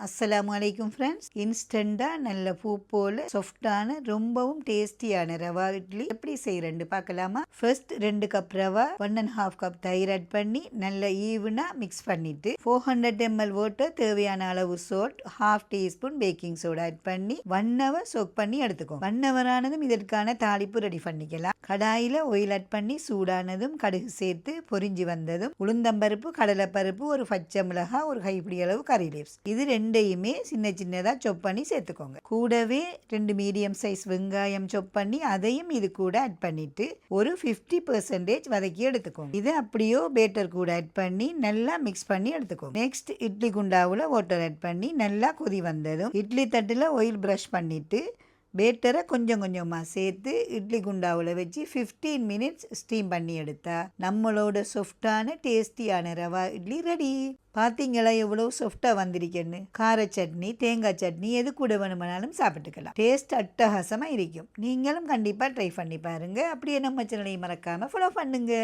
அஸ்ஸலாமு அலைக்கும் ஃப்ரெண்ட்ஸ். இன்ஸ்டண்ட்டாக நல்ல பூ போல் சாஃப்டான ரொம்பவும் டேஸ்டியான ரவா இட்லி எப்படி செய்கிறேன்னு பார்க்கலாமா? ஃபர்ஸ்ட் 2 கப் ரவா, 1.5 கப் தயிர் ஆட் பண்ணி நல்ல ஈவனாக மிக்ஸ் பண்ணிட்டு 400 ml வாட்டர், தேவையான அளவு salt, 1/2 teaspoon baking soda add பண்ணி 1 hour சோக் பண்ணி எடுத்துக்கோங்க. 1 hour ஆனதும் இதற்கான தாளிப்பு ரெடி பண்ணிக்கலாம். கடாயில் ஆயில் ஆட் பண்ணி சூடானதும் கடுகு சேர்த்து பொரிஞ்சு வந்ததும் உளுந்தம்பருப்பு, கடலைப்பருப்பு, ஒரு பச்சை மிளகாய், ஒரு கைப்பிடி அளவு கறி லீவ்ஸ், இது ரெண்டையுமே சின்ன சின்னதாக சொப் பண்ணி சேர்த்துக்கோங்க. கூடவே 2 மீடியம் சைஸ் வெங்காயம் சொப் பண்ணி அதையும் இது கூட ஆட் பண்ணிட்டு ஒரு 50% வதக்கி எடுத்துக்கோங்க. இதை அப்படியோ பேட்டர் கூட ஆட் பண்ணி நல்லா மிக்ஸ் பண்ணி எடுத்துக்கோங்க. நெக்ஸ்ட் இட்லி குண்டாவில் வாட்டர் ஆட் பண்ணி நல்லா கொதி வந்ததும் இட்லி தட்டில் ஆயில் ப்ரஷ் பண்ணிட்டு பேட்டரை கொஞ்சம் கொஞ்சமாக சேர்த்து இட்லி குண்டாவில் வச்சு 15 minutes ஸ்டீம் பண்ணி எடுத்தா நம்மளோட சாஃப்டான டேஸ்டியான ரவா இட்லி ரெடி. பார்த்தீங்களா எவ்வளோ சாஃப்டாக வந்திருக்கேன்னு? கார சட்னி, தேங்காய் சட்னி எது கூட வேணுமானாலும் சாப்பிட்டுக்கலாம். டேஸ்ட் அட்டகாசமாக இருக்கும். நீங்களும் கண்டிப்பாக ட்ரை பண்ணி பாருங்கள். அப்படியே நம்ம சேனலை மறக்காமல் ஃபாலோ பண்ணுங்க.